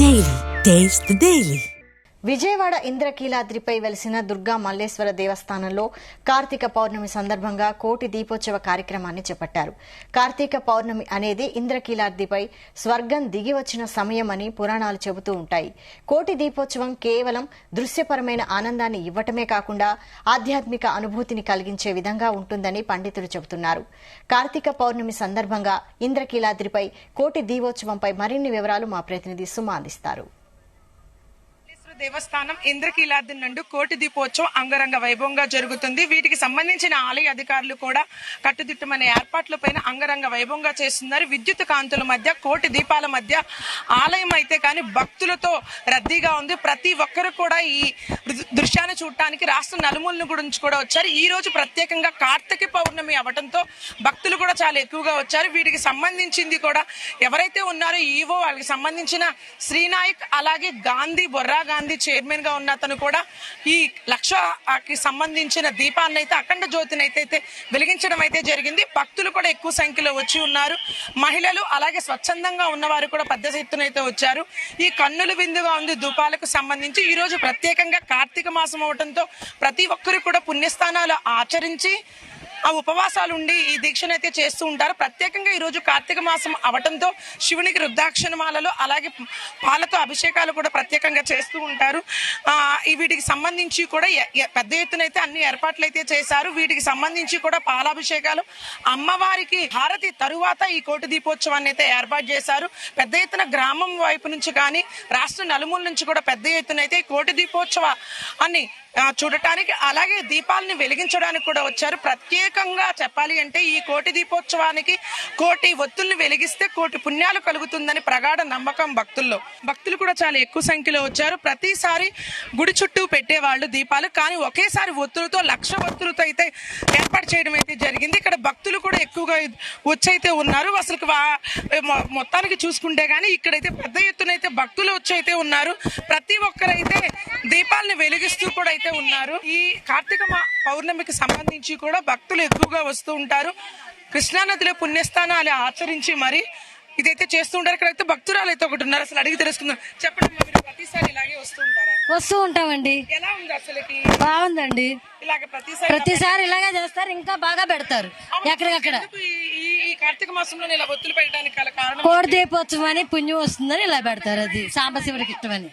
Daily. Taste the Daily. Vijayawada ఇంద్రకీలాద్రిపై వెలిసిన దుర్గా మల్లేశ్వర దేవస్థానంలో కార్తీక పౌర్ణమి సందర్భంగా కోటి దీపోత్సవ కార్యక్రమాన్ని చేపట్టారు. కార్తీక పౌర్ణమి అనేది ఇంద్రకీలాద్రిపై స్వర్గం దిగి వచ్చిన సమయమని పురాణాలు చెబుతూ ఉంటాయి. కోటి దీపోత్సవం కేవలం దృశ్యపరమైన ఆనందాన్ని ఇవ్వటమే కాకుండా ఆధ్యాత్మిక అనుభూతిని కలిగించే విధంగా ఉంటుందని పండితులు చెబుతున్నారు. కార్తీక పౌర్ణమి సందర్భంగా ఇంద్రకీలాద్రిపై కోటి దీపోత్సవంపై మరిన్ని వివరాలు మా ప్రతినిధి సుమ అందిస్తారు. దేవస్థానం ఇంద్రకీలాద్రి నందు కోటి దీపోత్సవం అంగరంగ వైభవంగా జరుగుతుంది. వీటికి సంబంధించిన ఆలయ అధికారులు కూడా కట్టుదిట్టమైన ఏర్పాట్లపైన అంగరంగ వైభవంగా చేస్తున్నారు. విద్యుత్ కాంతుల మధ్య కోటి దీపాల మధ్య ఆలయం అయితే కానీ భక్తులతో రద్దీగా ఉంది. ప్రతి ఒక్కరు కూడా ఈ దృశ్యాన్ని చూడటానికి రాష్ట్ర నలుమూల గురించి కూడా వచ్చారు. ఈ రోజు ప్రత్యేకంగా కార్తీక పౌర్ణమి అవడంతో భక్తులు కూడా చాలా ఎక్కువగా వచ్చారు. వీటికి సంబంధించింది కూడా ఎవరైతే ఉన్నారో ఈవో వాళ్ళకి సంబంధించిన శ్రీనాయక్ అలాగే గాంధీ బొర్రా గాంధీ చైర్మన్ గా ఉన్న అతను కూడా ఈ లక్షకి సంబంధించిన దీపాన్ని అయితే అఖండ జ్యోతిని అయితే వెలిగించడం అయితే జరిగింది. భక్తులు కూడా ఎక్కువ సంఖ్యలో వచ్చి ఉన్నారు. మహిళలు అలాగే స్వచ్ఛందంగా ఉన్నవారు కూడా పెద్ద ఎత్తున అయితే వచ్చారు. ఈ కన్నుల విందుగా ఉంది ధూపాలకు సంబంధించి. ఈ రోజు ప్రత్యేకంగా కార్తీక మాసం అవడంతో ప్రతి ఒక్కరు కూడా పుణ్యస్థానాలు ఆచరించి ఆ ఉపవాసాలు ఉండి ఈ దీక్షనైతే చేస్తూ ఉంటారు. ప్రత్యేకంగా ఈ రోజు కార్తీక మాసం అవటంతో శివునికి రుద్రాక్షమాలలో అలాగే పాలతో అభిషేకాలు కూడా ప్రత్యేకంగా చేస్తూ ఉంటారు. వీటికి సంబంధించి కూడా పెద్ద ఎత్తున అయితే అన్ని ఏర్పాట్లు అయితే చేశారు. వీటికి సంబంధించి కూడా పాలాభిషేకాలు అమ్మవారికి హారతి తరువాత ఈ కోటి దీపోత్సవాన్ని అయితే ఏర్పాటు చేశారు. పెద్ద ఎత్తున గ్రామం వైపు నుంచి కానీ రాష్ట్ర నలుమూల నుంచి కూడా పెద్ద ఎత్తున అయితే ఈ కోటి దీపోత్సవాన్ని చూడటానికి అలాగే దీపాలని వెలిగించడానికి కూడా వచ్చారు. ప్రత్యేకంగా చెప్పాలి అంటే ఈ కోటి దీపోత్సవానికి కోటి ఒత్తుల్ని వెలిగిస్తే కోటి పుణ్యాలు కలుగుతుందని ప్రగాఢ నమ్మకం భక్తుల్లో. భక్తులు కూడా చాలా ఎక్కువ సంఖ్యలో వచ్చారు. ప్రతిసారి గుడి చుట్టూ పెట్టేవాళ్ళు దీపాలు, కానీ ఒకేసారి ఒత్తులతో 1,00,000 ఒత్తులతో అయితే ఏర్పాటు చేయడం అయితే జరిగింది. ఇక్కడ భక్తులు కూడా ఎక్కువగా వచ్చైతే ఉన్నారు. అసలు మొత్తానికి చూసుకుంటే గానీ ఇక్కడైతే పెద్ద ఎత్తున అయితే భక్తులు వచ్చైతే ఉన్నారు. ప్రతి ఒక్కరైతే దీపాలని వెలిగిస్తూ కూడా ఉన్నారు. ఈ కార్తీక పౌర్ణమికి సంబంధించి కూడా భక్తులు ఎక్కువగా వస్తూ ఉంటారు. కృష్ణానదిలో పుణ్యస్థానాలు ఆచరించి మరి ఇదైతే చేస్తూ ఉంటారు. ఇక్కడైతే భక్తురాలు అయితే ఒకటి ఉన్నారు. అసలు అడిగి తెలుసుకుందాం. చెప్పండి, మీరు ప్రతిసారి ఇలాగే వస్తూ ఉంటారా? వస్తూ ఉంటామండి. ఎలా ఉంది అసలుకి? బాగుందండి. ఇలాగ ప్రతిసారి ఇలాగే చేస్తారు, ఇంకా బాగా పెడతారు ఎక్కడికక్కడ. ఈ కార్తీక మాసంలో ఇలా ఒత్తులు పెట్టడానికి కారణం కోడి దీపోత్సవం అని పుణ్యం వస్తుందని ఇలా పెడతారు. అది సాంబశివుడికి ఇష్టమని.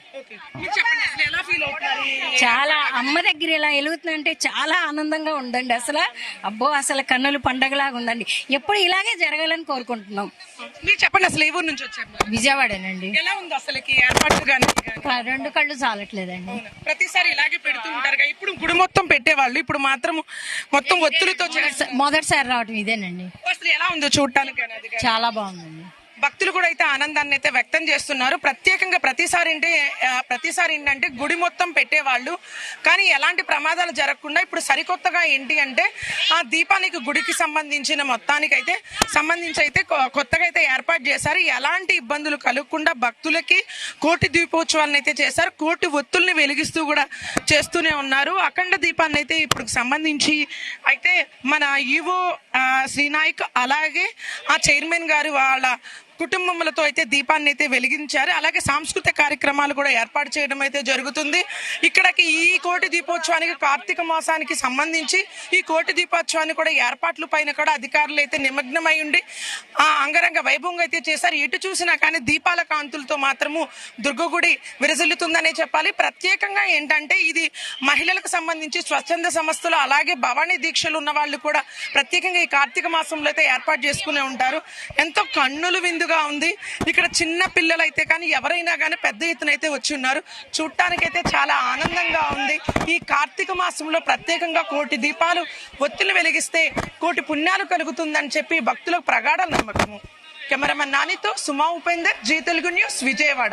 చాలా అమ్మ దగ్గర ఇలా వెలుగుతుందంటే చాలా ఆనందంగా ఉందండి. అబ్బో అసలు కన్నులు పండగలాగా ఉందండి. ఎప్పుడు ఇలాగే జరగాలని కోరుకుంటున్నాం. మీరు చెప్పండి, అసలు ఏ ఊరు నుంచి వచ్చారు? విజయవాడనండి. ఎలా ఉంది అసలుకి ఏర్పాటు కానీ? 2 కళ్ళు చాలట్లేదండి. ప్రతిసారి ఇలాగే పెడుతూ ఉంటారు. ఇప్పుడు గుడి మొత్తం పెట్టేవాళ్ళు, ఇప్పుడు మాత్రం మొత్తం ఒత్తులతో మొదటిసారి రావటం ఇదేనండి. అసలు ఎలా ఉందో చూడటానికి? చాలా బాగుందండి. భక్తులు కూడా అయితే ఆనందాన్ని అయితే వ్యక్తం చేస్తున్నారు. ప్రత్యేకంగా ప్రతిసారి ఏంటంటే గుడి మొత్తం పెట్టేవాళ్ళు, కానీ ఎలాంటి ప్రమాదాలు జరగకుండా ఇప్పుడు సరికొత్తగా ఏంటి అంటే ఆ దీపానికి గుడికి సంబంధించిన మొత్తానికి అయితే కొత్తగా అయితే ఏర్పాటు చేశారు. ఎలాంటి ఇబ్బందులు కలగకుండా భక్తులకి కోటి దీపోత్సవాలను అయితే చేశారు. కోటి ఒత్తుల్ని వెలిగిస్తూ కూడా చేస్తూనే ఉన్నారు. అఖండ దీపాన్ని అయితే ఇప్పుడు సంబంధించి అయితే మన ఈవో శ్రీనాయక్ అలాగే ఆ చైర్మన్ గారు వాళ్ళ కుటుంబములతో అయితే దీపాన్ని అయితే వెలిగించారు. అలాగే సాంస్కృతిక కార్యక్రమాలు కూడా ఏర్పాటు చేయడం అయితే జరుగుతుంది. ఇక్కడికి ఈ కోటి దీపోత్సవానికి కార్తీక మాసానికి సంబంధించి ఈ కోటి దీపోత్సవాన్ని కూడా ఏర్పాట్ల పైన కూడా అధికారులు అయితే నిమగ్నమై ఉండి ఆ అంగరంగ వైభవంగా అయితే చేశారు. ఎటు చూసినా కానీ దీపాల కాంతులతో మాత్రము దుర్గగుడి విరజిల్లుతుందనే చెప్పాలి. ప్రత్యేకంగా ఏంటంటే ఇది మహిళలకు సంబంధించి స్వచ్ఛంద సంస్థలు అలాగే భవానీ దీక్షలు ఉన్న వాళ్ళు కూడా ప్రత్యేకంగా ఈ కార్తీక మాసంలో అయితే ఏర్పాటు చేసుకునే ఉంటారు. ఎంతో కన్నులు విందుగా ఉంది. ఇక్కడ చిన్న పిల్లలు అయితే కానీ ఎవరైనా కానీ పెద్ద ఎత్తున అయితే వచ్చి ఉన్నారు. చూడటానికైతే చాలా ఆనందంగా ఉంది. ఈ కార్తీక మాసంలో ప్రత్యేకంగా కోటి దీపాలు ఒత్తులు వెలిగిస్తే కోటి పుణ్యాలు కలుగుతుందని చెప్పి భక్తులకు ప్రగాఢ నమ్మకము. కెమెరామెన్ నానితో సుమా ఉపేందర్, జీ తెలుగు న్యూస్, విజయవాడ.